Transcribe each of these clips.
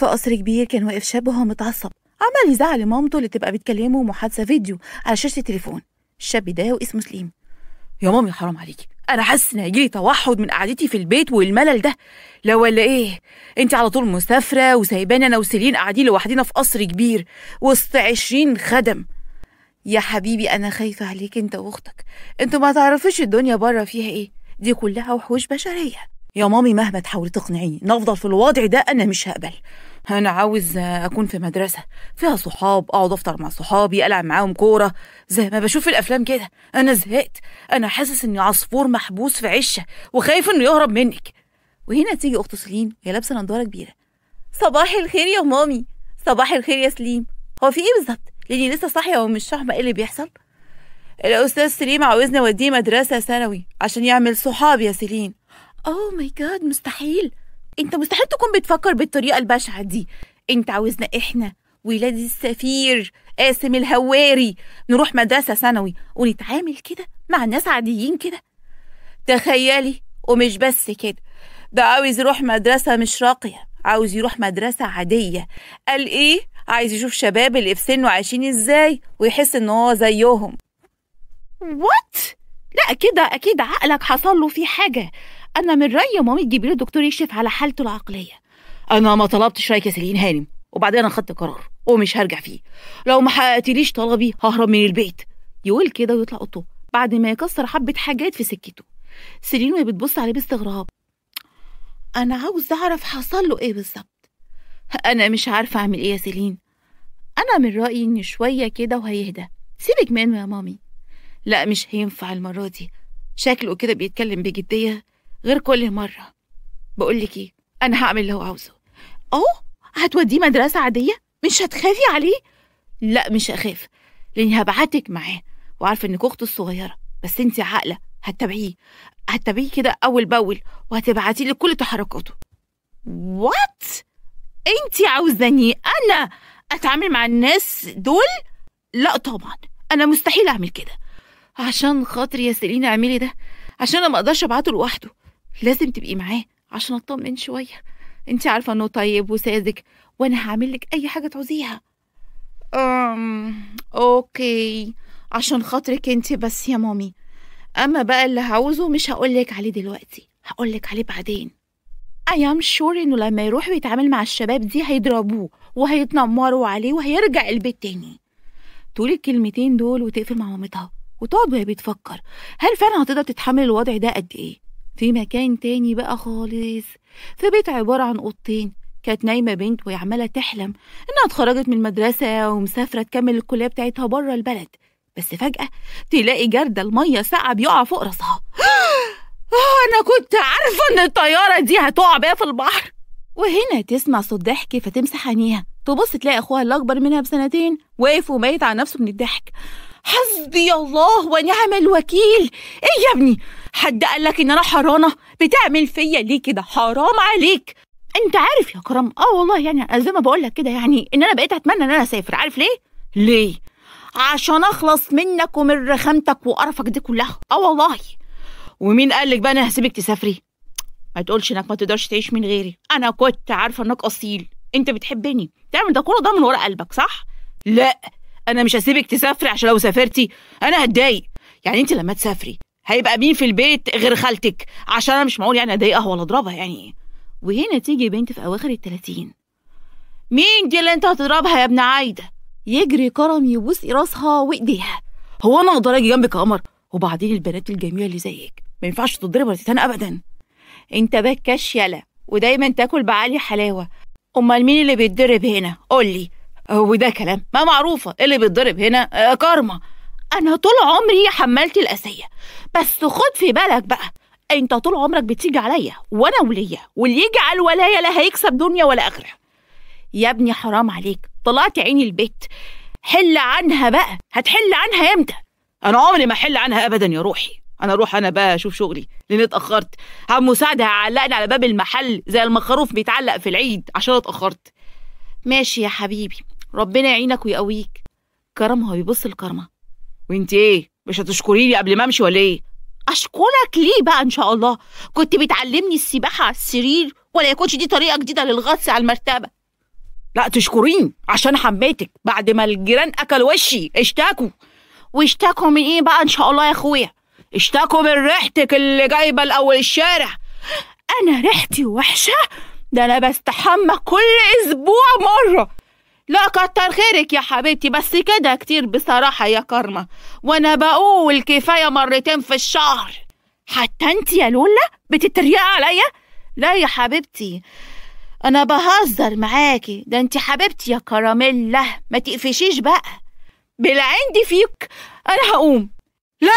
في قصر كبير كان واقف شاب وهو متعصب عمال يزعل لمامته اللي تبقى بتكلمه محادثة فيديو على شاشة التليفون. الشاب ده واسمه سليم. يا مامي حرام عليكي، انا حاسس ان هيجيلي توحد من قعدتي في البيت والملل ده. لا ولا ايه؟ انت على طول مسافره وسايباني انا وسيلين قاعدين لوحدينا في قصر كبير وسط 20 خدم. يا حبيبي انا خايفه عليك انت واختك، انتوا ما تعرفوش الدنيا بره فيها ايه، دي كلها وحوش بشريه. يا مامي مهما تحاولي تقنعيني نفضل في الوضع ده انا مش هقبل. انا عاوز اكون في مدرسه فيها صحاب، اقعد افطر مع صحابي، العب معاهم كوره زي ما بشوف في الافلام كده. انا زهقت، انا حاسس اني عصفور محبوس في عشه وخايف انه يهرب منك. وهنا تيجي اخت سليم وهي لابسه نضاره كبيره. صباح الخير يا مامي. صباح الخير يا سليم. هو في ايه بالظبط؟ لاني لسه صاحيه ومش فاهمه ايه اللي بيحصل. الاستاذ سليم عاوزني اوديه مدرسه ثانوي عشان يعمل صحاب يا سليم. اوه ماي جاد، مستحيل. انت مستحيل تكون بتفكر بالطريقه البشعه دي. انت عاوزنا احنا ولاد السفير قاسم الهواري نروح مدرسه ثانوي ونتعامل كده مع ناس عاديين كده؟ تخيلي. ومش بس كده، ده عاوز يروح مدرسه مش راقيه، عاوز يروح مدرسه عاديه. قال ايه؟ عايز يشوف شباب اللي في سنه عايشين ازاي ويحس ان هو زيهم. وات؟ لا كده اكيد عقلك حصل له فيه حاجه. انا من رايي يا مامي تجيبي له دكتور يكشف على حالته العقليه. انا ما طلبتش رايك يا سيلين هانم، وبعدين انا خدت قرار ومش هرجع فيه. لو ما حققتليش طلبي ههرب من البيت. يقول كده ويطلع اوضته بعد ما يكسر حبه حاجات في سكته. سيلين وهي بتبص عليه باستغراب. انا عاوز اعرف حصل له ايه بالظبط. انا مش عارفه اعمل ايه يا سيلين. انا من رايي ان شويه كده وهيهدى. سيبك منه يا مامي. لا مش هينفع المره دي، شكله كده بيتكلم بجديه غير كل مرة. بقولك ايه، انا هعمل اللي هو عاوزه. هتوديه مدرسة عادية؟ مش هتخافي عليه؟ لا مش هخاف، لاني هبعتك معاه وعارفة انك اخته الصغيرة، بس انتي عاقلة هتتابعيه كده اول باول وهتبعتي لي كل تحركاته. وات؟ انتي عاوزاني انا اتعامل مع الناس دول؟ لا طبعا، انا مستحيل اعمل كده. عشان خاطري يا سيلين اعملي ده، عشان انا ما اقدرش ابعته لوحده. لازم تبقي معاه عشان اطمن شويه. انت عارفه انه طيب وساذج وانا هعمل لك اي حاجه تعوزيها. اوكي عشان خاطرك انت بس يا مامي. اما بقى اللي هعوزه مش هقولك عليه دلوقتي، هقولك عليه بعدين. I am sure انه لما يروح ويتعامل مع الشباب دي هيضربوه وهيتنمروا عليه وهيرجع البيت تاني. تقول الكلمتين دول وتقفل مع مامتها وتقعد وهي بتفكر هل فعلا هتقدر تتحمل الوضع ده قد ايه. في مكان تاني بقى خالص، في بيت عبارة عن اوضتين، كانت نايمة بنت وهي عمالة تحلم انها اتخرجت من المدرسة ومسافرة تكمل الكلية بتاعتها بره البلد، بس فجأة تلاقي جردل مية ساقعة بيقع فوق راسها. انا كنت عارفة ان الطيارة دي هتقع بيها في البحر. وهنا تسمع صوت ضحك فتمسح عينيها، تبص تلاقي اخوها اللي اكبر منها بسنتين واقف وميت على نفسه من الضحك. حسبي الله ونعم الوكيل. ايه يا ابني، حد قالك ان انا حرانه؟ بتعمل فيا ليه كده؟ حرام عليك. انت عارف يا كرم، والله يعني زي ما بقولك كده، يعني ان انا بقيت اتمنى ان انا اسافر. عارف ليه؟ عشان اخلص منك ومن رخامتك وقرفك دي كلها. والله. ومين قالك بقى انا هسيبك تسافري؟ ما تقولش انك ما تقدرش تعيش من غيري. انا كنت عارفه انك اصيل، انت بتحبني، تعمل ده كله ده من ورا قلبك صح؟ لا انا مش هسيبك تسافري، عشان لو سافرتي انا هتضايق. يعني انت لما تسافري هيبقى مين في البيت غير خالتك؟ عشان انا مش معقول يعني اضايقها ولا اضربها يعني. وهنا تيجي بنت في اواخر ال30. مين دي اللي انت هتضربها يا ابن عايده؟ يجري كرم يبوس راسها وايديها. هو انا اقدر اجي جنبك يا قمر؟ وبعدين البنات الجميله اللي زيك ما ينفعش تضرب ولا تتهان ابدا. انت بكاش يالا ودايما تاكل بعالي حلاوه. امال مين اللي بيتضرب هنا؟ قولي. وده كلام ما معروفه، اللي بيتضرب هنا كارما. انا طول عمري حملت الاسيه، بس خد في بالك بقى، انت طول عمرك بتيجي عليا وانا وليا، واللي يجي على الولايه لا هيكسب دنيا ولا اخره. يا ابني حرام عليك، طلعت عيني البيت. حل عنها بقى. هتحل عنها امتى؟ انا عمري ما احل عنها ابدا يا روحي. انا اروح انا بقى اشوف شغلي لان اتاخرت. عم مساعد هيعلقني على باب المحل زي المخروف بيتعلق في العيد عشان اتاخرت. ماشي يا حبيبي، ربنا يعينك ويقويك. كرم هو بيبص لكرمه. وانت ايه، مش هتشكريني قبل ما امشي ولا ايه؟ اشكرك ليه بقى؟ ان شاء الله كنت بتعلمني السباحه على السرير، ولا يكونش دي طريقه جديده للغطس على المرتبه؟ لا تشكرين عشان حميتك بعد ما الجيران اكلوا وشي. اشتكوا. واشتكوا من ايه بقى ان شاء الله يا اخويا؟ اشتكوا من ريحتك اللي جايبه لاول الشارع. انا ريحتي وحشه؟ ده انا بستحمى كل اسبوع مره. لا كتر خيرك يا حبيبتي، بس كده كتير بصراحه يا كارما، وانا بقول كفايه مرتين في الشهر. حتى انت يا لولا بتتريقي عليا؟ لا يا حبيبتي انا بهزر معاكي، ده انت حبيبتي يا كراميلا، ما تقفشيش بقى. بالعندي فيك انا هقوم. لا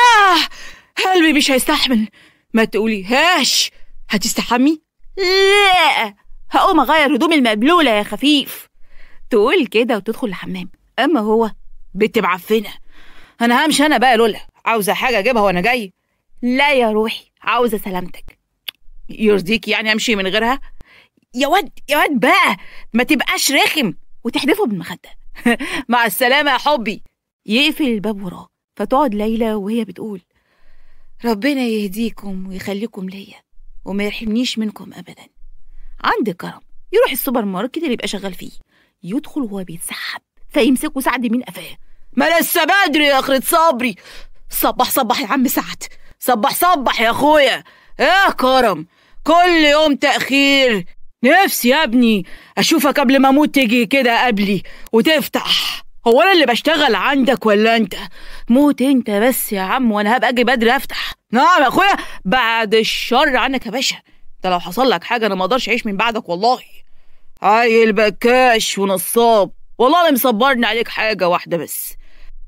قلبي مش هيستحمل. ما تقوليهاش. هتستحمي؟ لا هقوم اغير هدومي المبلوله يا خفيف. تقول كده وتدخل الحمام. اما هو بنت معفنه. انا همشي انا بقى لولا، عاوزه حاجه اجيبها وانا جاي. لا يا روحي عاوزه سلامتك. يرضيك يعني امشي من غيرها؟ يا واد يا واد بقى ما تبقاش رخم وتحدفه بالمخده. مع السلامه يا حبي. يقفل الباب وراه. فتقعد ليلى وهي بتقول ربنا يهديكم ويخليكم ليا وما يرحمنيش منكم ابدا. عند كرم يروح السوبر ماركت اللي يبقى شغال فيه، يدخل وهو بيتسحب فيمسكه سعد من قفاه. ما لسه بدري يا اخرة صبري. صبح صبح يا عم سعد، صبح صبح يا اخويا. يا كرم كل يوم تأخير. نفسي يا ابني اشوفك قبل ما اموت تيجي كده قبلي وتفتح. هو انا اللي بشتغل عندك ولا انت؟ موت انت بس يا عم وانا هبقى اجي بدري افتح. نعم يا اخويا بعد الشر عنك يا باشا. انت لو حصل لك حاجه انا ما اقدرش اعيش من بعدك والله. عيل بكاش ونصاب. والله انا مصبرني عليك حاجه واحده بس.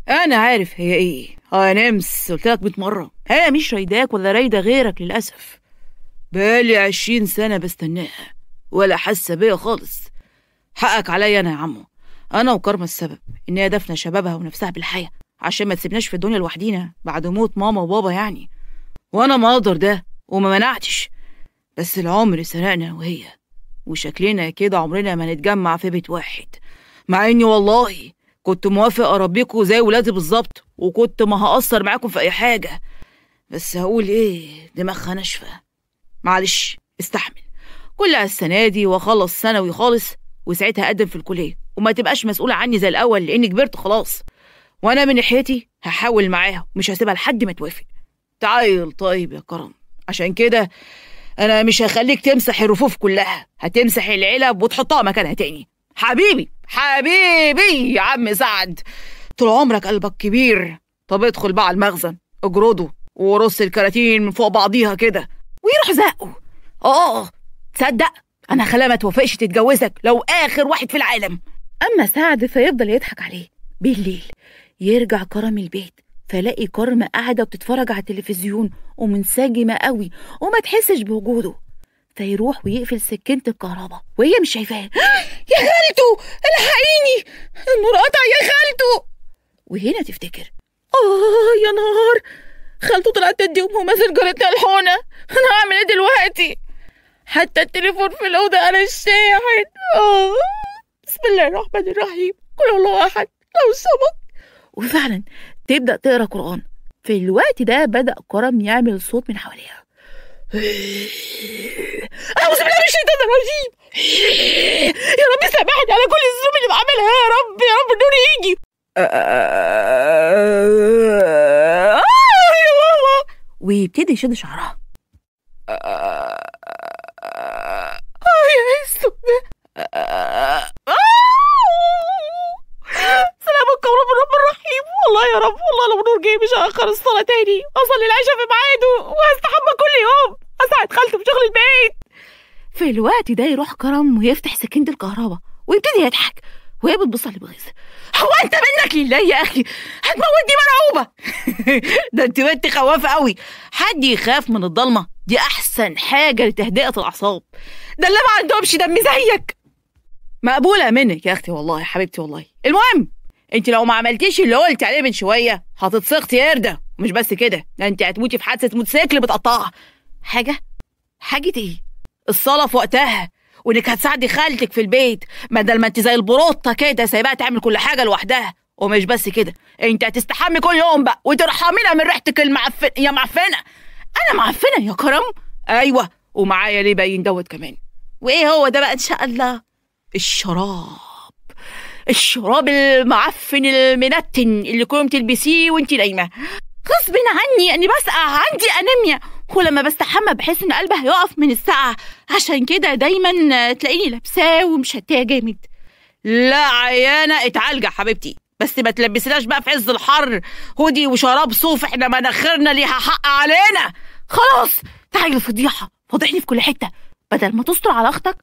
انا عارف هي ايه. نمس قلت لك 100 مره هي مش رايداك ولا رايده غيرك للاسف. بقالي 20 سنه بستناها ولا حاسه بيا خالص. حقك عليا انا يا عمو. انا وكرمة السبب ان هي دفنه شبابها ونفسها بالحياه عشان ما تسيبناش في الدنيا لوحدينا بعد موت ماما وبابا يعني. وانا ما اقدر ده وما منعتش، بس العمر سرقنا وهي، وشكلنا كده عمرنا ما نتجمع في بيت واحد. مع اني والله كنت موافق اربيكوا زي ولادي بالظبط، وكنت ما هقصر معاكم في اي حاجه، بس هقول ايه دماغها ناشفه. معلش استحمل. كلها السنه دي واخلص ثانوي خالص وساعتها اقدم في الكليه وما تبقاش مسؤوله عني زي الاول لاني كبرت خلاص. وانا من ناحيتي هحاول معاها ومش هسيبها لحد ما توافق. تعال طيب يا كرم، عشان كده انا مش هخليك تمسح الرفوف كلها، هتمسح العلب وتحطها مكانها تاني. حبيبي حبيبي يا عم سعد، طول عمرك قلبك كبير. طب ادخل بقى على المخزن اجرده ورص الكراتين من فوق بعضيها كده. ويروح زقه. تصدق انا خلاها ما توافقش تتجوزك لو اخر واحد في العالم. اما سعد فيفضل يضحك عليه. بالليل يرجع كرم البيت فلاقي كرم قاعده وبتتفرج على التلفزيون ومنسجمه قوي وما تحسش بوجوده. فيروح ويقفل سكينه الكهرباء وهي مش شايفاه. يا خالته الحقيني النور قطع يا خالته. وهنا تفتكر يا نهار، خالته طلعت تديهم ومثل جارتنا الحونه. انا هعمل ايه دلوقتي؟ حتى التليفون في الاوضه على الشاحن. بسم الله الرحمن الرحيم، قل الله احد لو صمد. وفعلا تبدا تقرا قران. في الوقت ده بدا كرم يعمل صوت من حواليها. اعوذ بالله من الشيطان الرجيم. يا رب سامحني على كل الذنوب اللي بعملها يا رب، يا رب النور يجي. يا ماما. ويبتدي يشد شعرها. يا اسود. سلامك يا رب الرحيم. والله يا رب، والله لو نور جاي مش هاخر الصلاه تاني، اصلي العشاء في ميعاده وهستحمى كل يوم اساعد خالته في شغل البيت. في الوقت ده يروح كرم ويفتح سكينه الكهرباء ويبتدي يضحك وهي بتبص عليه بغيظ. هو انت منك لله يا اخي هتموتني مرعوبه. ده انت بنت خوافه قوي. حد يخاف من الضلمه؟ دي احسن حاجه لتهدئه الاعصاب. ده اللي ما عندهمش دم زيك. مقبوله منك يا اختي والله يا حبيبتي والله. المهم انت لو ما عملتيش اللي قلت عليه من شويه هتتسقطي يا قرده. ومش بس كده، ده انت هتموتي في حادثه موتوسيكل بتقطعها. حاجه ايه؟ الصلاه في وقتها، وانك هتساعدي خالتك في البيت بدل ما انت زي البروطه كده سايباها تعمل كل حاجه لوحدها. ومش بس كده، انت هتستحمي كل يوم بقى وترحمينا من ريحتك يا معفنه. انا معفنه يا كرم؟ ايوه، ومعايا ليه باين دوت كمان. وايه هو ده بقى ان شاء الله؟ الشراب. الشراب المعفن المنتن اللي كنت تلبسيه وانت نايمه. غصب عني اني بسقع، عندي انيميا، ولما بستحمى بحس ان قلبي هيقف من السقعه، عشان كده دايما تلاقيني لابساه ومشتاه جامد. لا عيانه، اتعالجي يا حبيبتي، بس ما تلبسناش بقى في عز الحر هودي وشراب صوف، احنا مناخيرنا ليها حق علينا. خلاص تعالي الفضيحه، فضحني في كل حته، بدل ما تستر على اختك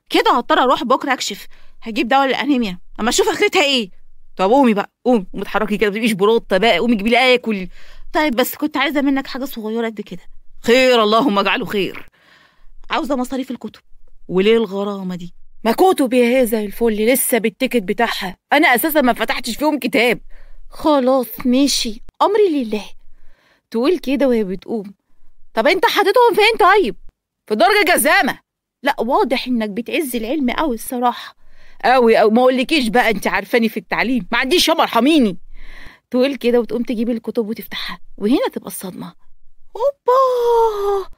كده هضطر اروح بكره اكشف، هجيب دواء للانيميا اما اشوف اخرتها ايه. طب قومي بقى، قومي اتحركي كده، ما تبقيش بروطه بقى، قومي جيبي لي اكل. طيب بس كنت عايزه منك حاجه صغيره قد كده. خير، اللهم اجعله خير. عاوزه مصاريف الكتب. وليه الغرامه دي؟ ما كتب يا زي الفل لسه بالتيكت بتاعها، انا اساسا ما فتحتش فيهم كتاب. خلاص ماشي، امري لله. تقول كده وهي بتقوم. طب انت حاططهم فين طيب؟ في درج الجزامه. لا واضح انك بتعز العلم قوي الصراحه، قوي او ما اقولكيش بقى، انت عارفاني في التعليم ما عنديش يوم، ارحميني. تقول كده وتقوم تجيب الكتب وتفتحها، وهنا تبقى الصدمه. اوبا،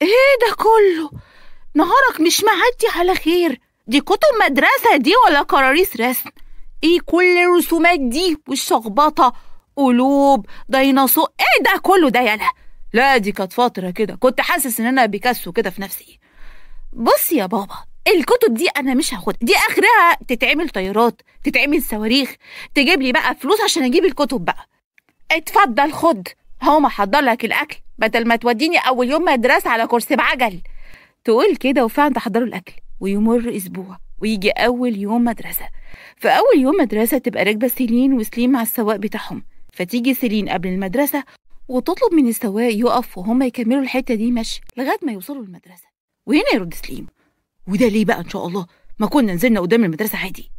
ايه ده كله؟ نهارك مش معدي على خير؟ دي كتب مدرسه دي ولا كراريس رسم؟ ايه كل الرسومات دي والشخبطه؟ قلوب، ديناصور، ايه ده كله ده يالا؟ لا دي كانت فتره كده كنت حاسس ان انا بيكاسو كده في نفسي. بص يا بابا، الكتب دي انا مش هاخدها، دي اخرها تتعمل طيارات، تتعمل صواريخ، تجيب لي بقى فلوس عشان اجيب الكتب بقى. اتفضل خد، هو محضر لك الاكل بدل ما توديني اول يوم مدرسه على كرسي بعجل. تقول كده وفعلا تحضروا الاكل، ويمر اسبوع ويجي اول يوم مدرسه. في اول يوم مدرسه تبقى راكبه سيلين وسليم مع السواق بتاعهم، فتيجي سيلين قبل المدرسه وتطلب من السواق يقف وهم يكملوا الحته دي مشي لغايه ما يوصلوا المدرسه. وهنا يرد سليم، وده ليه بقى ان شاء الله؟ ما كنا نزلنا قدام المدرسه عادي.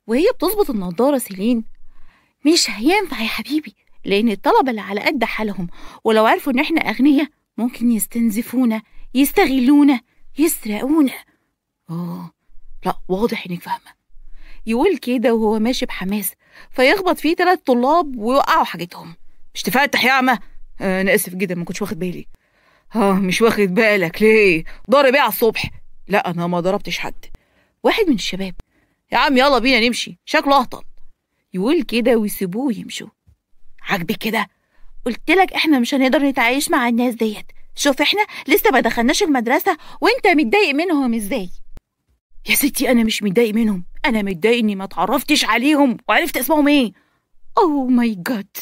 وهي بتظبط النضاره سيلين، مش هينفع يا حبيبي، لان الطلبه اللي على قد حالهم ولو عرفوا ان احنا اغنياء ممكن يستنزفونا، يستغلونا، يسرقونا. لا واضح انك فاهمه. يقول كده وهو ماشي بحماس، فيخبط فيه 3 طلاب ويوقعوا حاجتهم. مش تفتح يا عمى؟ انا اسف جدا ما كنتش واخد بالي. مش واخد بالك ليه؟ ضارب ايه على الصبح؟ لا انا ما ضربتش حد. واحد من الشباب، يا عم يلا بينا نمشي، شكله اهطل. يقول كده ويسيبوه يمشوا. عاجبك كده؟ قلت لك احنا مش هنقدر نتعايش مع الناس ديت. شوف احنا لسه ما دخلناش المدرسه وانت متضايق منهم ازاي؟ يا ستي انا مش متضايق منهم، انا متضايق اني ما اتعرفتش عليهم وعرفت اسمهم ايه. اوه ماي جاد.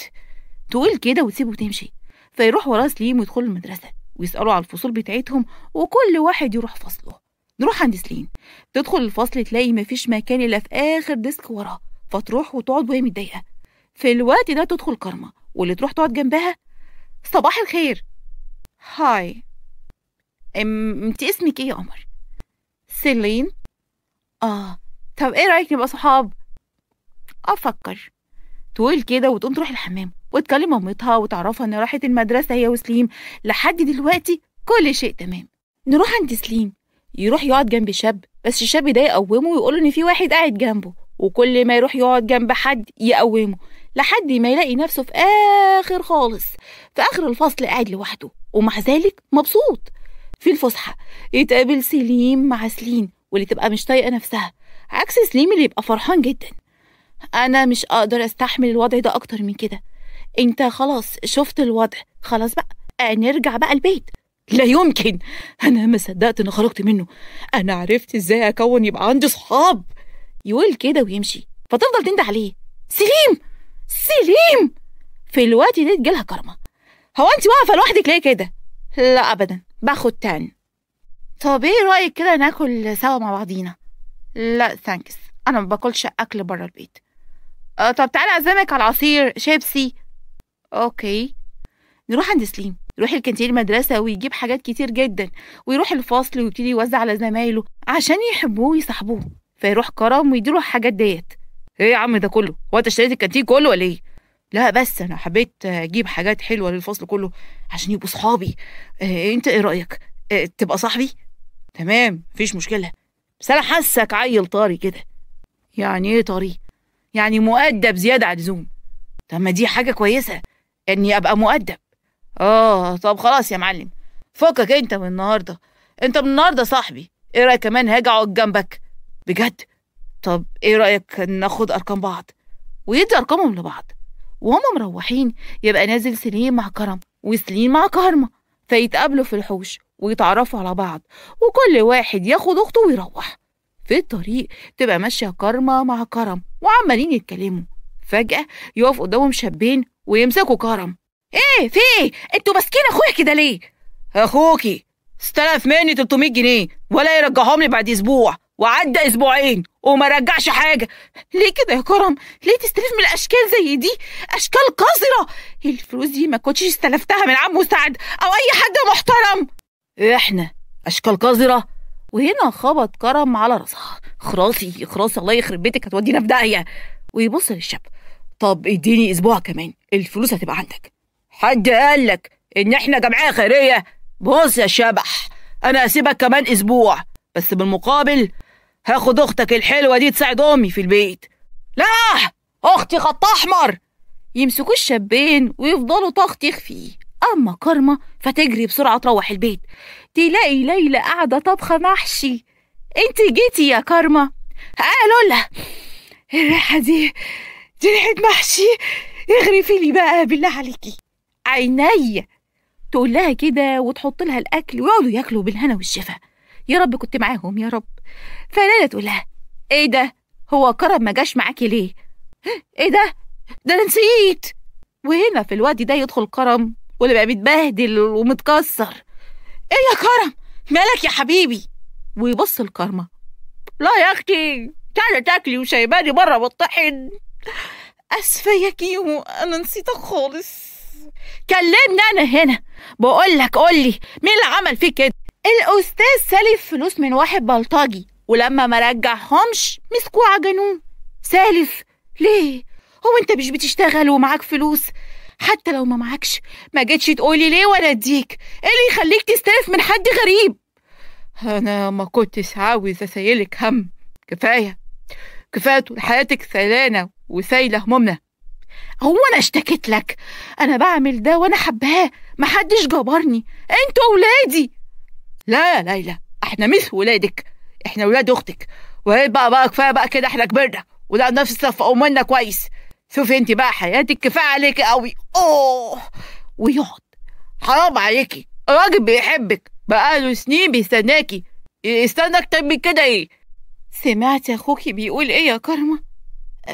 تقول كده وتسيبه تمشي، فيروح وراه سليم ويدخلوا المدرسه ويسالوا على الفصول بتاعتهم وكل واحد يروح فصله. نروح عند سليم، تدخل الفصل تلاقي مفيش مكان الا في اخر ديسك وراه، فتروح وتقعد وهي متضايقه. في الوقت ده تدخل كارما واللي تروح تقعد جنبها. صباح الخير. هاي، انت اسمك ايه يا قمر؟ سيلين. طب ايه رايك نبقى صحاب؟ افكر. تقول كده وتقوم تروح الحمام وتكلم مامتها وتعرفها ان راحت المدرسه هي وسليم، لحد دلوقتي كل شيء تمام. نروح عند سليم، يروح يقعد جنب شاب، بس الشاب ده يقومه ويقوله ان في واحد قاعد جنبه، وكل ما يروح يقعد جنب حد يقومه لحد ما يلاقي نفسه في اخر خالص، في اخر الفصل قاعد لوحده ومع ذلك مبسوط. في الفسحه يتقابل سليم مع سليم واللي تبقى مش طايقه نفسها، عكس سليم اللي يبقى فرحان جدا. انا مش اقدر استحمل الوضع ده اكتر من كده، انت خلاص شفت الوضع، خلاص بقى نرجع بقى البيت. لا يمكن، انا ما صدقت اني خرجت منه، انا عرفت ازاي اكون يبقى عندي صحاب. يقول كده ويمشي، فتفضل تنده عليه، سليم سليم. في الوقت ده تجيلها كرمه، هو انت واقفه لوحدك ليه كده؟ لا ابدا، باخد تان. طب ايه رايك كده ناكل سوا مع بعضينا؟ لا ثانكس، انا ما باكلش اكل بره البيت. طب تعالى اعزمك على عصير شيبسي. اوكي. نروح عند سليم، يروح الكانتين المدرسة ويجيب حاجات كتير جدا، ويروح الفصل ويبتدي يوزع على زمايله عشان يحبوه ويصاحبوه، فيروح كرم ويديله الحاجات ديت. ايه يا عم ده كله؟ هو انت اشتريت الكانتين كله ولا ايه؟ لا بس انا حبيت اجيب حاجات حلوة للفصل كله عشان يبقوا صحابي. انت ايه رأيك؟ تبقى صاحبي؟ تمام مفيش مشكلة، بس انا حاسك عيل طاري كده. يعني ايه طاري؟ يعني مؤدب زيادة عن اللزوم. طب ما دي حاجة كويسة اني ابقى مؤدب. طب خلاص يا معلم، فكك انت من النهارده، انت من النهارده صاحبي. ايه رايك كمان هاجي اقعد جنبك؟ بجد؟ طب ايه رأيك ناخد ارقام بعض؟ ويدي ارقامهم لبعض، وهم مروحين يبقى نازل سليم مع كرم وسليم مع كارما، فيتقابلوا في الحوش ويتعرفوا على بعض، وكل واحد ياخد اخته ويروح. في الطريق تبقى ماشيه كارما مع كرم وعمالين يتكلموا، فجأة يقف قدامهم شابين ويمسكوا كرم. ايه في ايه؟ انتوا ماسكين اخويا كده ليه؟ اخوكي استلف مني 300 جنيه ولا يرجعهم لي بعد اسبوع، وعدى اسبوعين وما رجعش حاجه. ليه كده يا كرم؟ ليه تستلف من الاشكال زي دي؟ اشكال قذره. الفلوس دي ما كنتش استلفتها من عمو سعد او اي حد محترم. احنا اشكال قذره؟ وهنا خبط كرم على راسها. خراسي خراسي، الله يخرب بيتك، هتودينا في داهيه. ويبص للشاب. طب اديني اسبوع كمان، الفلوس هتبقى عندك. حد قالك ان احنا جمعيه خيريه؟ بص يا شبح، انا هسيبك كمان اسبوع، بس بالمقابل هاخد اختك الحلوه دي تساعد امي في البيت. لا، اختي خط احمر. يمسكوا الشابين ويفضلوا تخطيخ فيه. اما كارما فتجري بسرعه تروح البيت، تلاقي ليلى قاعده طبخه محشي. انت جيتي يا كارما؟ لولا، الريحه دي ريحه محشي، اغرفي لي بقى بالله عليكي. عينيا. تقول لها كده وتحط لها الاكل ويقعدوا ياكلوا بالهنا والشفا. يا رب كنت معاهم يا رب. فليلى تقول لها ايه ده؟ هو كرم ما جاش معاكي ليه؟ ايه ده انا نسيت. وهنا في الوقت ده يدخل كرم واللي بقى متبهدل ومتكسر. ايه يا كرم؟ مالك يا حبيبي؟ ويبص لكرمة. لا يا اختي، تعالي تاكلي وسايباني بره بالطحن. اسفه يا كيمو، انا نسيتك خالص. كلمني انا هنا. بقول لك قولي مين اللي عمل فيك كده؟ الاستاذ سالف فلوس من واحد بلطجي، ولما ما رجعهمش مسكوه عجنوه. سالف ليه؟ هو انت مش بتشتغل ومعاك فلوس؟ حتى لو ما معاكش ما جيتش تقولي ليه ولا اديك؟ ايه اللي يخليك تستلف من حد غريب؟ انا ما كنتش عاوز اسيلك هم. كفايه طول حياتك سيلانه وسايله همومنا. هو انا اشتكيت لك؟ انا بعمل ده وانا حباه، محدش جبرني، انتوا ولادي. لا يا ليلى، احنا مش ولادك، احنا ولاد اختك. وهي بقى كفايه بقى كده، احنا كبرنا وده نفس الصف امنا كويس. شوفي انت بقى حياتك كفايه عليكي قوي. ويقعد. حرام عليكي، الراجل بيحبك بقاله سنين بيستناكي، يستنى اكتر من كده ايه؟ سمعت اخوكي بيقول ايه يا كرمه؟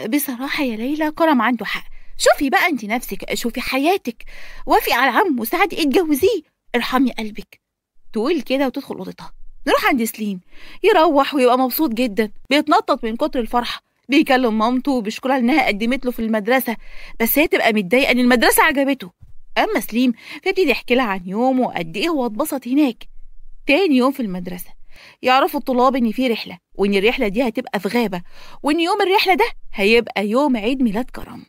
بصراحه يا ليلى كرم عنده حق. شوفي بقى انت نفسك، شوفي حياتك، وافقي على عمو سعد اتجوزيه، ارحمي قلبك. تقول كده وتدخل اوضتها. نروح عند سليم، يروح ويبقى مبسوط جدا، بيتنطط من كتر الفرحه، بيكلم مامته وبيشكرها انها قدمت له في المدرسه، بس هي تبقى متضايقه ان المدرسه عجبته. اما سليم فيبتدي يحكي لها عن يومه وقد ايه هو اتبسط هناك. تاني يوم في المدرسه يعرفوا الطلاب ان في رحله، وان الرحله دي هتبقى في غابه، وان يوم الرحله ده هيبقى يوم عيد ميلاد كرم.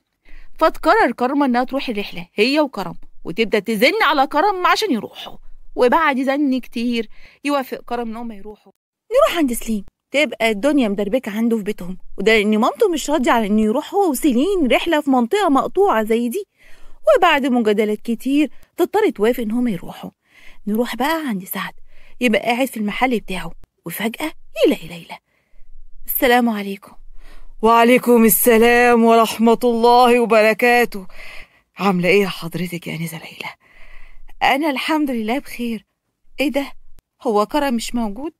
فتقرر كرمه انها تروح الرحله هي وكرم، وتبدا تزن على كرم عشان يروحوا. وبعد زن كتير يوافق كرم انهم يروحوا. نروح عند سليم، تبقى الدنيا مدربكه عنده في بيتهم، وده لان مامته مش راضيه على انه يروح هو وسيلين رحله في منطقه مقطوعه زي دي. وبعد مجادلات كتير تضطر توافق انهم يروحوا. نروح بقى عند سعد، يبقى قاعد في المحل بتاعه، وفجاه يلاقي ليلى. السلام عليكم. وعليكم السلام ورحمه الله وبركاته. عامله ايه حضرتك يا انسه ليلى؟ انا الحمد لله بخير. ايه ده؟ هو كرم مش موجود؟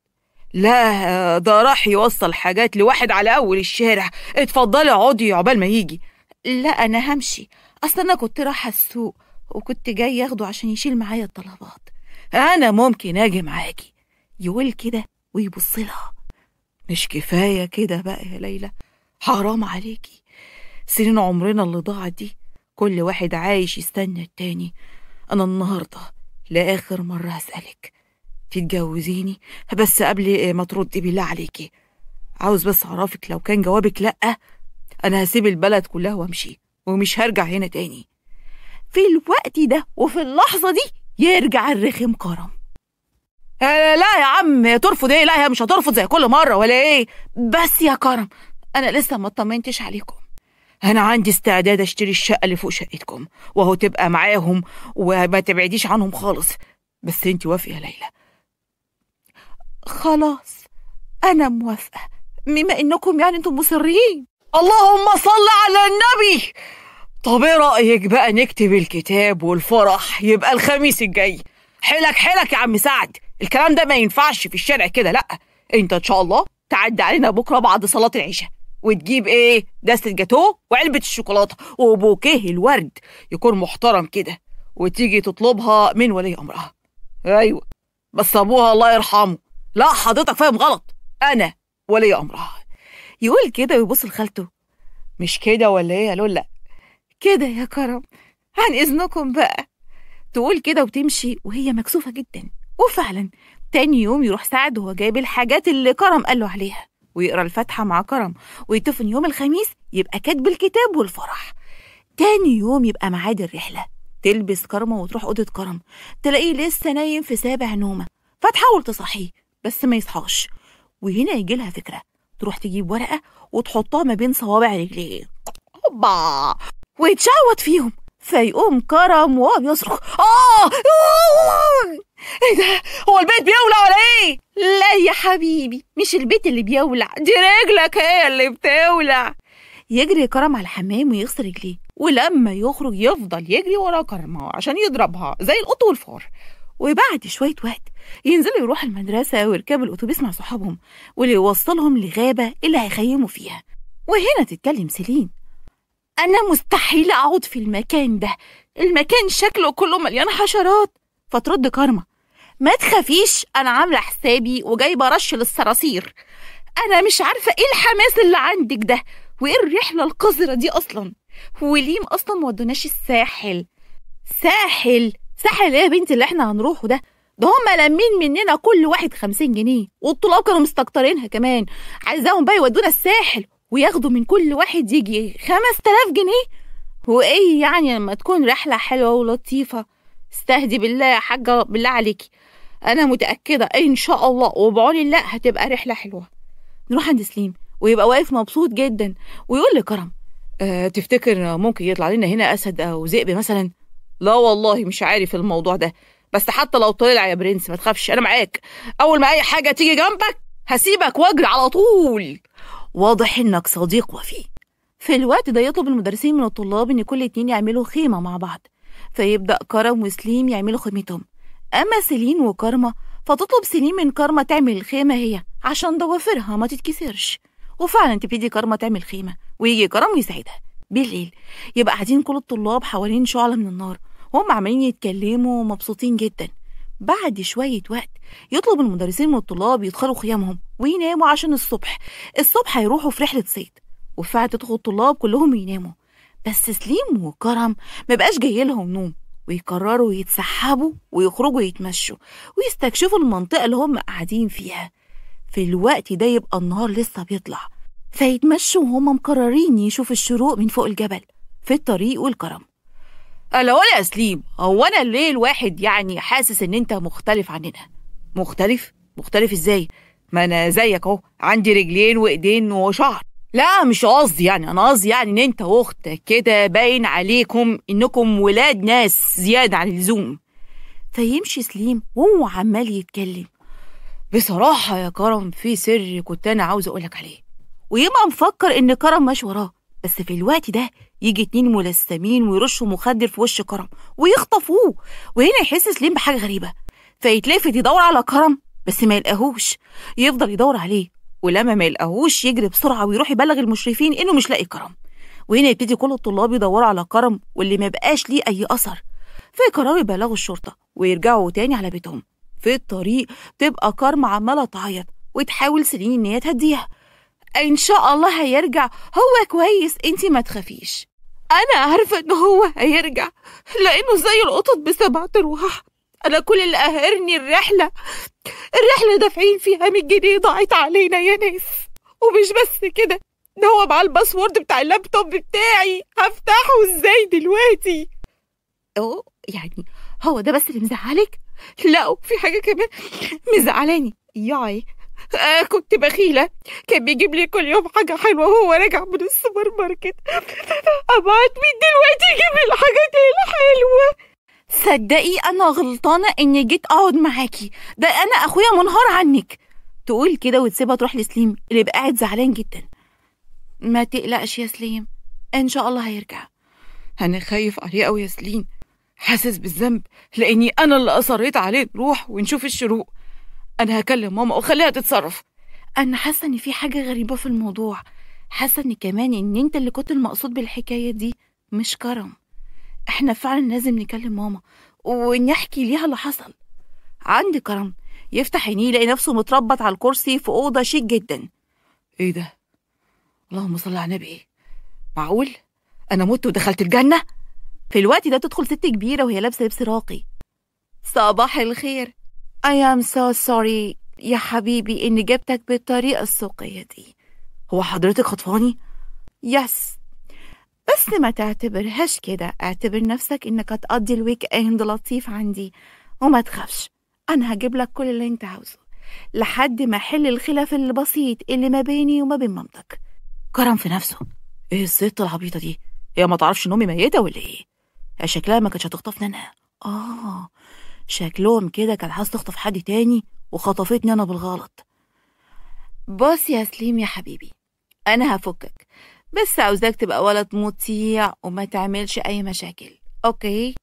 لا، ده راح يوصل حاجات لواحد على اول الشارع. اتفضلي اقعدي عقبال ما يجي. لا انا همشي، اصل انا كنت رايحه السوق وكنت جاي اخده عشان يشيل معايا الطلبات. انا ممكن اجي معاكي. يقول كده ويبص لها. مش كفايه كده بقى يا ليلى؟ حرام عليكي، سنين عمرنا اللي ضاعت دي كل واحد عايش يستنى التاني. انا النهارده لاخر مره هسألك، تتجوزيني؟ بس قبل ما تردي بالله عليكي عاوز بس اعرفك، لو كان جوابك لا انا هسيب البلد كلها وامشي ومش هرجع هنا تاني. في الوقت ده وفي اللحظه دي يرجع الرخم كرم. لا يا عم ترفض ايه؟ لا هي مش هترفض زي كل مره ولا ايه؟ بس يا كرم انا لسه ما اطمنتش عليكم. انا عندي استعداد اشتري الشقه اللي فوق شقتكم وهو تبقى معاهم وما تبعديش عنهم خالص، بس انت وافقه يا ليلى؟ خلاص انا موافقه، بما انكم يعني انتم مصرين. اللهم صل على النبي. طب ايه رأيك بقى نكتب الكتاب والفرح يبقى الخميس الجاي؟ حيلك يا عم سعد، الكلام ده ما ينفعش في الشارع كده. لا، انت ان شاء الله تعدي علينا بكره بعد صلاة العشاء، وتجيب ايه؟ دستة جاتوه وعلبة الشوكولاتة وبوكيه الورد يكون محترم كده، وتيجي تطلبها من ولي امرها. ايوه، بس ابوها الله يرحمه. لا حضرتك فاهم غلط، انا ولي امرها. يقول كده ويبص لخالته. مش كده ولا ايه يا لولا؟ كده يا كرم، عن اذنكم بقى. تقول كده وتمشي وهي مكسوفة جدا. وفعلا تاني يوم يروح سعد وهو جايب الحاجات اللي كرم قاله عليها، ويقرا الفاتحة مع كرم، ويتفق يوم الخميس يبقى كاتب الكتاب والفرح. تاني يوم يبقى ميعاد الرحلة. تلبس كرمة وتروح أوضة كرم، تلاقيه لسه نايم في سابع نومة، فتحاول تصحيه بس ما يصحاش. وهنا يجيلها فكرة، تروح تجيب ورقة وتحطها ما بين صوابع رجليه، هوبا، ويتشعوط فيهم. فيقوم كرم وهو بيصرخ ايه ده؟ هو البيت بيولع ولا ايه؟ لا يا حبيبي، مش البيت اللي بيولع، دي رجلك هي اللي بتولع. يجري كرم على الحمام ويغسل رجليه، ولما يخرج يفضل يجري ورا كرمه عشان يضربها زي القط والفار. وبعد شوية وقت ينزلوا يروحوا المدرسة ويركبوا الأتوبيس مع صحابهم، واللي يوصلهم لغابة اللي هيخيموا فيها. وهنا تتكلم سيلين. أنا مستحيل أقعد في المكان ده، المكان شكله كله مليان حشرات. فترد كرمة، ما تخافيش، أنا عاملة حسابي وجايبة رش للصراصير. أنا مش عارفة إيه الحماس اللي عندك ده، وإيه الرحلة القذرة دي أصلا. وليم أصلا مودوناش الساحل. ساحل إيه يا بنتي اللي إحنا هنروحه ده؟ ده هما لامين مننا كل واحد 50 جنيه، والطلاب كانوا مستكترينها كمان، عايزاهم بقى يودونا الساحل وياخدوا من كل واحد يجي 5000 جنيه. وإيه يعني لما تكون رحلة حلوة ولطيفة؟ استهدي بالله يا حاجة، بالله عليكي، أنا متأكدة إن شاء الله وبعون الله هتبقى رحلة حلوة. نروح عند سليم ويبقى واقف مبسوط جدا، ويقول لكرم، تفتكر ممكن يطلع لنا هنا أسد أو ذئب مثلا؟ لا والله مش عارف الموضوع ده، بس حتى لو طلع يا برنس ما تخافش، أنا معاك. أول ما أي حاجة تيجي جنبك هسيبك واجري على طول. واضح إنك صديق وفي. في الوقت ده يطلب المدرسين من الطلاب إن كل اتنين يعملوا خيمة مع بعض، فيبدأ كرم وسليم يعملوا خيمتهم. أما سيلين وكرمة فتطلب سيلين من كرمة تعمل الخيمة هي عشان ضوافرها ما تتكسرش. وفعلا تبتدي كرمة تعمل خيمة، ويجي كرم ويساعدها. بالليل يبقى قاعدين كل الطلاب حوالين شعلة من النار، وهم عمالين يتكلموا مبسوطين جدا. بعد شوية وقت يطلب المدرسين من الطلاب يدخلوا خيامهم ويناموا عشان الصبح هيروحوا في رحلة صيد. وفعلا تدخل الطلاب كلهم يناموا، بس سليم وكرم مبقاش جاي لهم نوم، ويقرروا يتسحبوا ويخرجوا يتمشوا ويستكشفوا المنطقة اللي هم قاعدين فيها. في الوقت ده يبقى النهار لسه بيطلع، فيتمشوا وهم مقررين يشوفوا الشروق من فوق الجبل في الطريق. والكرم، ألا ولا يا سليم، هو أنا ليه الواحد يعني حاسس إن أنت مختلف عننا؟ مختلف إزاي؟ ما أنا زيك أهو، عندي رجلين وإيدين وشعر. لا مش قصدي يعني، أنا قصدي يعني إن أنت وأختك كده باين عليكم إنكم ولاد ناس زيادة عن اللزوم. فيمشي سليم وهو عمال يتكلم، بصراحة يا كرم في سر كنت أنا عاوز أقولك عليه. ويبقى مفكر إن كرم ماشي وراه، بس في الوقت ده يجي 2 ملثمين ويرشوا مخدر في وش كرم ويخطفوه. وهنا يحس سليم بحاجة غريبة، فيتلفت يدور على كرم بس ما يلقاهوش. يفضل يدور عليه، ولما ما يلقاهوش يجري بسرعة ويروح يبلغ المشرفين إنه مش لاقي كرم. وهنا يبتدي كل الطلاب يدوروا على كرم، واللي ما بقاش ليه أي أثر. فيقرروا يبلغوا الشرطة ويرجعوا تاني على بيتهم. في الطريق تبقى كرم عمالة تعيط وتحاول سيلين إن هي تهديها. إن شاء الله هيرجع، هو كويس، انتي ما تخافيش. أنا عارفة إن هو هيرجع، لأنه زي القطط ب7 أرواح. أنا كل اللي قاهرني الرحلة دافعين فيها 100 جنيه ضاعت علينا يا ناس. ومش بس كده، ده هو معاه الباسورد بتاع اللابتوب بتاعي، هفتحه ازاي دلوقتي؟ يعني هو ده بس اللي مزعلك؟ لا، في حاجة كمان مزعلاني. ياي كنت بخيلة، كان بيجيب لي كل يوم حاجة حلوة وهو راجع من السوبر ماركت. أبعت مين دلوقتي يجيب لي الحاجات الحلوة؟ صدقي أنا غلطانة إني جيت أقعد معاكي، ده أنا أخويا منهار عنك. تقول كده وتسيبها تروح لسليم اللي يبقى قاعد زعلان جدا. ما تقلقش يا سليم، ان شاء الله هيرجع. انا خايف عليه قوي يا سليم، حاسس بالذنب لاني انا اللي اصريت عليه نروح ونشوف الشروق. انا هكلم ماما واخليها تتصرف. انا حاسه ان في حاجه غريبه في الموضوع، حاسه ان كمان ان انت اللي كنت المقصود بالحكايه دي مش كرم. احنا فعلا لازم نكلم ماما ونحكي ليها اللي حصل. عندي كرم يفتح عينيه يلاقي نفسه متربط على الكرسي في اوضه شيك جدا. ايه ده؟ اللهم صل على النبي. معقول انا مت ودخلت الجنه؟ في الوقت ده تدخل ست كبيره وهي لابسه لبس راقي. صباح الخير. I am so sorry يا حبيبي اني جبتك بالطريقه السوقيه دي. هو حضرتك خطفاني؟ يس، بس ما تعتبرهاش كده، اعتبر نفسك انك هتقضي الويك اند لطيف عندي، وما تخافش انا هجيب لك كل اللي انت عاوزه لحد ما احل الخلاف البسيط اللي ما بيني وما بين مامتك. كرم في نفسه، ايه الست العبيطه دي؟ هي ما تعرفش ان امي ميته ولا ايه؟ شكلها ما كانتش هتخطفني انا. شكلهم كده كانت عايز تخطف حد تاني وخطفتني انا بالغلط. بص يا سليم يا حبيبي، انا هفكك، بس عاوزاك تبقى ولد مطيع وما تعملش اي مشاكل، اوكي؟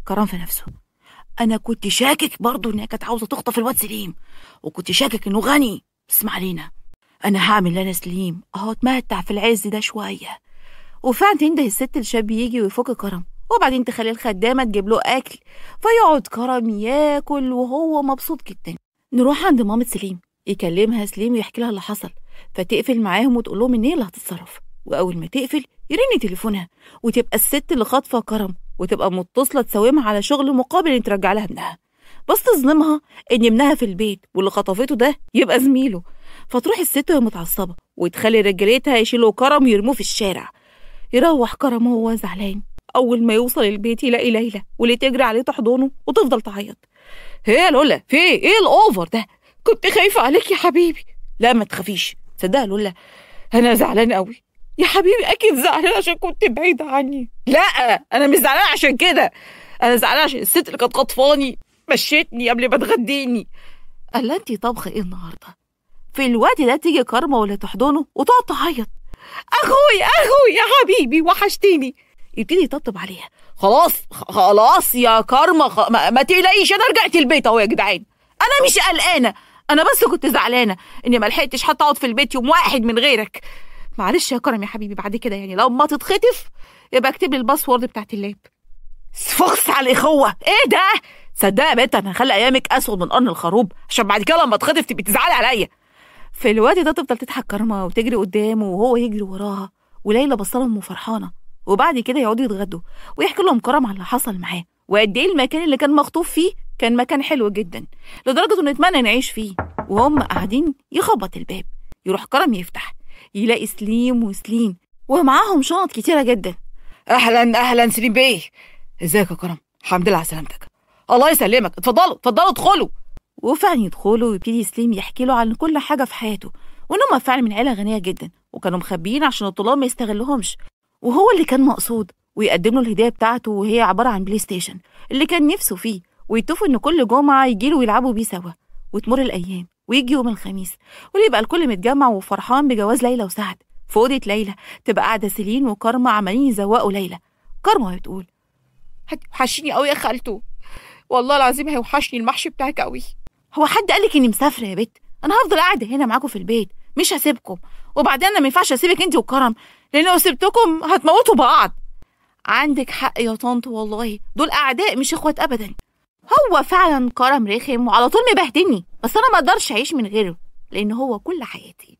كرم في نفسه، انا كنت شاكك برضو انها كانت عاوزه تخطف الواد سليم، وكنت شاكك انه غني، بس ما علينا، انا هعمل لنا سليم اهو اتمتع في العز ده شويه. وفعلا تنده الست الشاب يجي ويفك كرم، وبعدين تخلي الخدامه تجيب له اكل، فيقعد كرم ياكل وهو مبسوط جدا. نروح عند مامة سليم، يكلمها سليم ويحكي لها اللي حصل، فتقفل معاهم وتقول لهم ان هي اللي هتتصرف. واول ما تقفل يرن تليفونها، وتبقى الست اللي خاطفه كرم وتبقى متصله تساومها على شغل مقابل ان ترجع لها ابنها، بس تظلمها ان ابنها في البيت واللي خطفته ده يبقى زميله. فتروح الست وهي متعصبه وتخلي رجالتها يشيلوا كرم ويرموه في الشارع. يروح كرم وهو زعلان، اول ما يوصل البيت يلاقي ليلى واللي تجري عليه تحضنه وتفضل تعيط. هي يا لولا في ايه الاوفر ده؟ كنت خايفه عليك يا حبيبي. لا ما تخافيش، صدقها لولا انا زعلان قوي. يا حبيبي اكيد زعلان عشان كنت بعيده عني. لا انا مش زعلان عشان كده، انا زعلان عشان الست اللي كانت خطفاني مشيتني قبل ما تغديني. قال انت طبخه ايه النهارده؟ في الوقت ده تيجي كرمه ولا تحضنه وتقعد تعيط. اخوي يا حبيبي وحشتيني. يبتدي يطبطب عليها. خلاص يا كرمه، ما تقلقيش، انا رجعت البيت اهو يا جدعان. انا مش قلقانه، انا بس كنت زعلانه اني ما لحقتش حتى اقعد في البيت يوم واحد من غيرك. معلش يا كرم يا حبيبي، بعد كده يعني لو ما تتخطف يبقى اكتب لي الباسورد بتاعت اللاب. فخس على الاخوه، ايه ده؟ صدقني يا بنت انا هخلي ايامك اسود من قرن الخروب عشان بعد كده لما تخطف تبقي تزعلي عليا. في الوقت ده تفضل تضحك كرمه وتجري قدامه وهو يجري وراها، وليلى بصلهم وفرحانه. وبعد كده يقعدوا يتغدوا ويحكي لهم كرم على اللي حصل معاه، وقد ايه المكان اللي كان مخطوف فيه كان مكان حلو جدا لدرجه انه يتمنى نعيش فيه. وهم قاعدين يخبط الباب، يروح كرم يفتح يلاقي سليم وسليم ومعاهم شنط كتيره جدا. اهلا سليم بيه، ازيك يا كرم؟ الحمد لله على سلامتك. الله يسلمك، اتفضلوا ادخلوا. وفعلا يدخلوا ويبتدي سليم يحكي له عن كل حاجه في حياته، وانهم فعلا من عيله غنيه جدا وكانوا مخبيين عشان الطلاب ما يستغلهمش، وهو اللي كان مقصود، ويقدم له الهديه بتاعته وهي عباره عن بلاي ستيشن اللي كان نفسه فيه، ويتفقوا ان كل جمعه يجيله ويلعبوا بيه سوا. وتمر الايام ويجي يوم الخميس ويبقى الكل متجمع وفرحان بجواز ليلى وسعد. في اوضه ليلى تبقى قاعده سيلين وكرمه عمالين يزوقوا ليلى. كرمه بتقول هتوحشيني قوي يا خالته، والله العظيم هيوحشني المحشي بتاعك قوي. هو حد قالك اني مسافره يا بت؟ انا هفضل قاعده هنا معاكم في البيت، مش هسيبكم. وبعدين انا ما ينفعش اسيبك انت وكرم، لان لو سبتكم هتموتوا بعض. عندك حق يا طنط، والله دول اعداء مش اخوات ابدا. هو فعلا كرم رخم وعلى طول مبهدلني، بس انا ما اقدرش اعيش من غيره لان هو كل حياتي.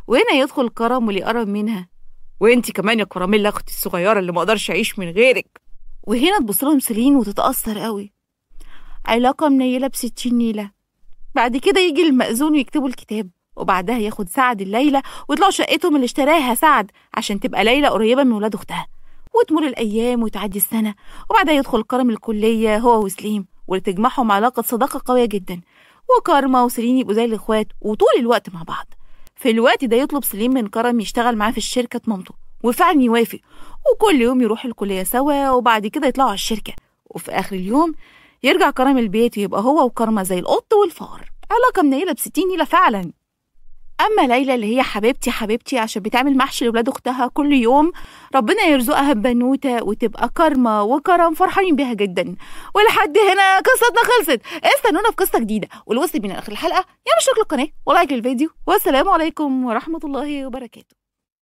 وهنا يدخل كرم واللي قرب منها. وانت كمان يا كراميلا اختي الصغيره اللي ما اقدرش اعيش من غيرك. وهنا تبص لهم سيلين وتتاثر قوي. علاقه منيله ب60 نيله. بعد كده يجي المأذون ويكتبوا الكتاب، وبعدها ياخد سعد الليلة ويطلعوا شقتهم اللي اشتراها سعد عشان تبقى ليلى قريبة من ولاد أختها. وتمر الأيام وتعدي السنة، وبعدها يدخل كرم الكلية هو وسليم، واللي تجمعهم علاقة صداقة قوية جدا، وكرمة وسليم يبقوا زي الإخوات وطول الوقت مع بعض. في الوقت ده يطلب سليم من كرم يشتغل معاه في الشركة مامته، وفعلا يوافق، وكل يوم يروحوا الكلية سوا، وبعد كده يطلعوا على الشركة. وفي آخر اليوم يرجع كرم البيت ويبقى هو وكرمة زي القط والفار علاقة منيلة ب60 نيلة فعلا. أما ليلى اللي هي حبيبتي حبيبتي عشان بتعمل محشي لولاد أختها كل يوم، ربنا يرزقها ببنوتة وتبقى كرمة وكرم فرحانين بيها جدا. ولحد هنا قصتنا خلصت، استنونا في قصة جديدة. والوصل من آخر الحلقة يعمل اشتراك للقناة ولايك للفيديو، والسلام عليكم ورحمة الله وبركاته.